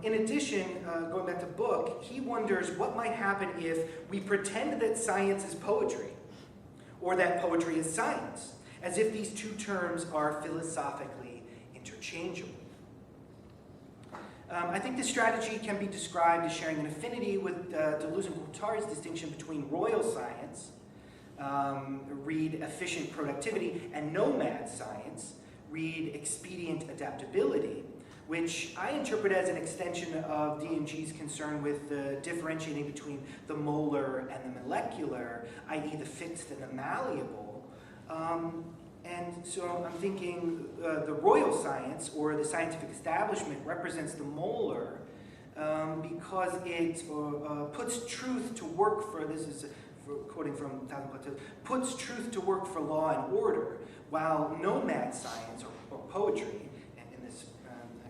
In addition, going back to book, he wonders what might happen if we pretend that science is poetry, or that poetry is science, as if these two terms are philosophically interchangeable. I think this strategy can be described as sharing an affinity with Deleuze and Guattari's distinction between royal science, read efficient productivity, and nomad science, read expedient adaptability, which I interpret as an extension of D&G's concern with the differentiating between the molar and the molecular, i.e. the fixed and the malleable. And so I'm thinking the royal science, or the scientific establishment, represents the molar because it puts truth to work for, this is quoting from Thousand Plateaus, puts truth to work for law and order, while nomad science, or poetry, in this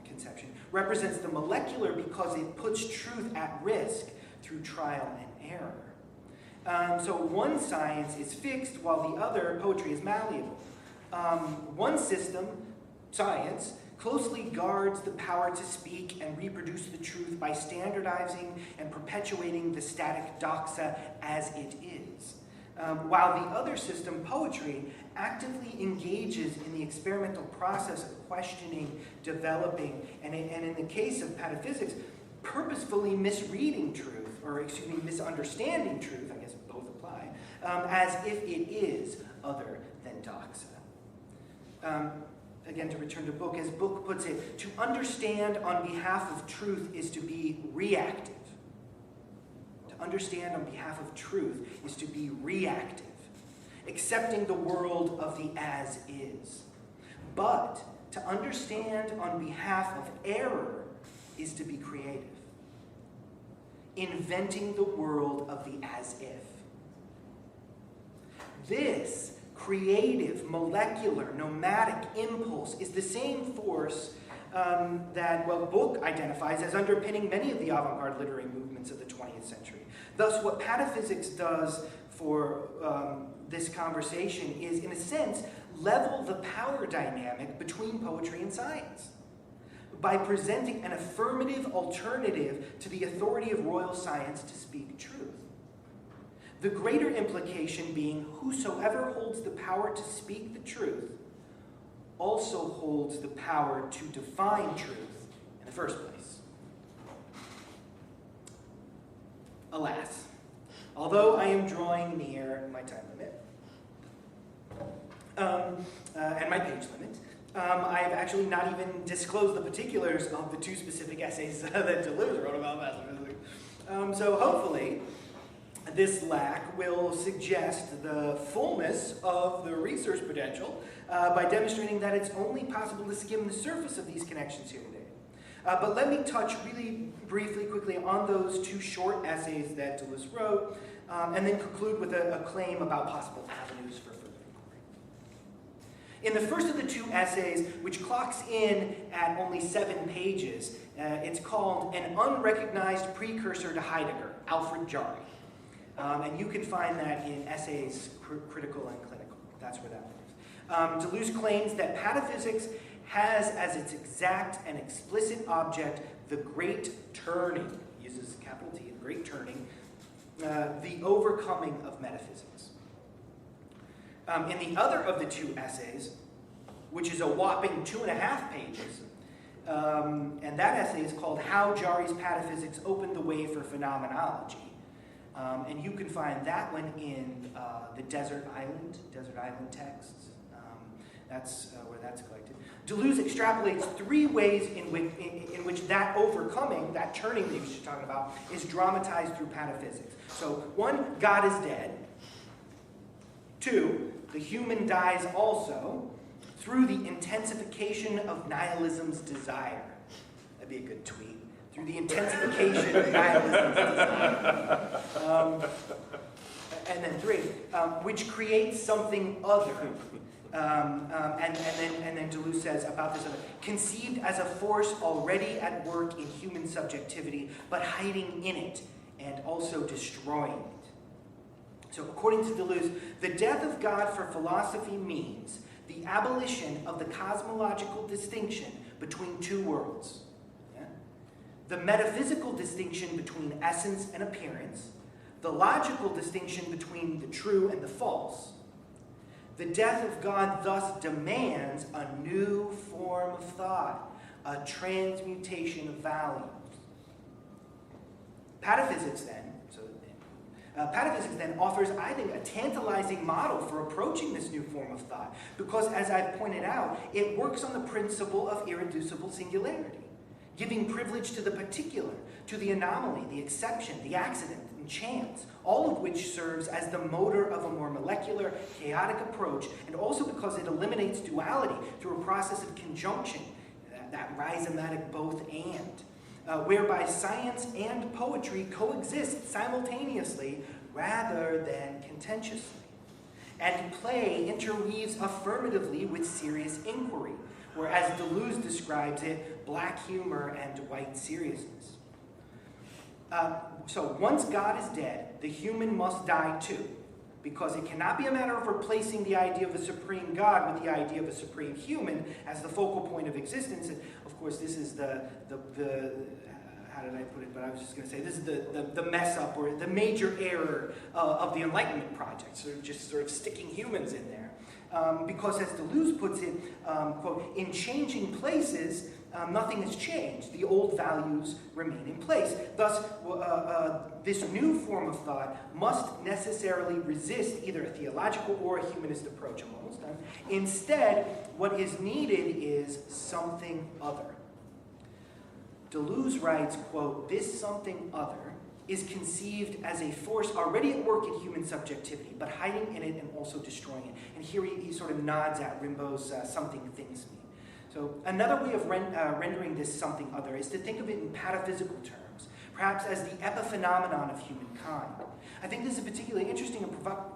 conception, represents the molecular because it puts truth at risk through trial and error. So one science is fixed, while the other, poetry, is malleable. One system, science, closely guards the power to speak and reproduce the truth by standardizing and perpetuating the static doxa as it is. While the other system, poetry, actively engages in the experimental process of questioning, developing, and in the case of pataphysics, purposefully misreading truth, or excuse me, misunderstanding truth, I guess both apply, as if it is other than doxa. Again, to return to book, as Book puts it, to understand on behalf of truth is to be reactive. To understand on behalf of truth is to be reactive, accepting the world of the as is. But to understand on behalf of error is to be creative, inventing the world of the as if. This creative, molecular, nomadic impulse is the same force that, well, Book identifies as underpinning many of the avant-garde literary movements of the 20th century. Thus, what pataphysics does for this conversation is, in a sense, level the power dynamic between poetry and science by presenting an affirmative alternative to the authority of royal science to speak truth. The greater implication being whosoever holds the power to speak the truth also holds the power to define truth in the first place. Alas, although I am drawing near my time limit and my page limit, I have actually not even disclosed the particulars of the two specific essays that Deleuze wrote about pataphysics. So hopefully, this lack will suggest the fullness of the research potential by demonstrating that it's only possible to skim the surface of these connections here today. But let me touch really briefly, quickly on those two short essays that Deleuze wrote, and then conclude with a claim about possible avenues for further inquiry. In the first of the two essays, which clocks in at only 7 pages, it's called An Unrecognized Precursor to Heidegger, Alfred Jarry. And you can find that in Essays, Critical and Clinical. That's where that lives. Deleuze claims that pataphysics has as its exact and explicit object the great turning, uses capital T, the great turning, the overcoming of metaphysics. In the other of the two essays, which is a whopping 2.5 pages, and that essay is called How Jarry's Pataphysics Opened the Way for Phenomenology. And you can find that one in the Desert Island texts. That's where that's collected. Deleuze extrapolates 3 ways in which that overcoming, that turning that he was just talking about, is dramatized through pataphysics. So 1, God is dead. 2, the human dies also through the intensification of nihilism's desire. That'd be a good tweet. Through the intensification of nihilism's desire. And then 3, which creates something other. And then Deleuze says about this other, conceived as a force already at work in human subjectivity, but hiding in it and also destroying it. So according to Deleuze, the death of God for philosophy means the abolition of the cosmological distinction between 2 worlds. the metaphysical distinction between essence and appearance, the logical distinction between the true and the false. The death of God thus demands a new form of thought, a transmutation of values. Pataphysics then offers, I think, a tantalizing model for approaching this new form of thought, because, as I've pointed out, it works on the principle of irreducible singularity, giving privilege to the particular, to the anomaly, the exception, the accident, and chance, all of which serves as the motor of a more molecular, chaotic approach, and also because it eliminates duality through a process of conjunction, that rhizomatic both and. Whereby science and poetry coexist simultaneously rather than contentiously. And play interweaves affirmatively with serious inquiry, or as Deleuze describes it, black humor and white seriousness. So once God is dead, the human must die too, because it cannot be a matter of replacing the idea of a supreme God with the idea of a supreme human as the focal point of existence. And of course, this is the how did I put it? But I was just going to say, this is the mess up or the major error of the Enlightenment project, sort of sticking humans in there. Because as Deleuze puts it, quote, in changing places, nothing has changed. The old values remain in place. Thus, this new form of thought must necessarily resist either a theological or a humanist approach. I'm almost done. Instead, what is needed is something other. Deleuze writes, quote, this something other is conceived as a force already at work in human subjectivity, but hiding in it and also destroying it. And here he sort of nods at Rimbaud's Something Things Me. So another way of rendering this something other is to think of it in pataphysical terms, perhaps as the epiphenomenon of humankind. I think this is a particularly interesting and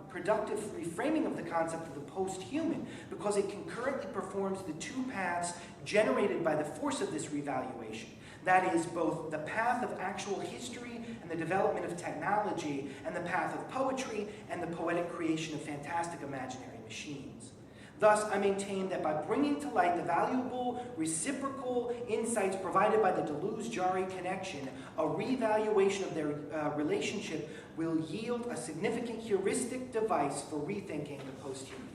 productive reframing of the concept of the post-human, because it concurrently performs the two paths generated by the force of this revaluation. That is, both the path of actual history and the development of technology, and the path of poetry and the poetic creation of fantastic imaginary machines. Thus, I maintain that by bringing to light the valuable reciprocal insights provided by the Deleuze-Jarry connection, a revaluation of their relationship will yield a significant heuristic device for rethinking the post-human.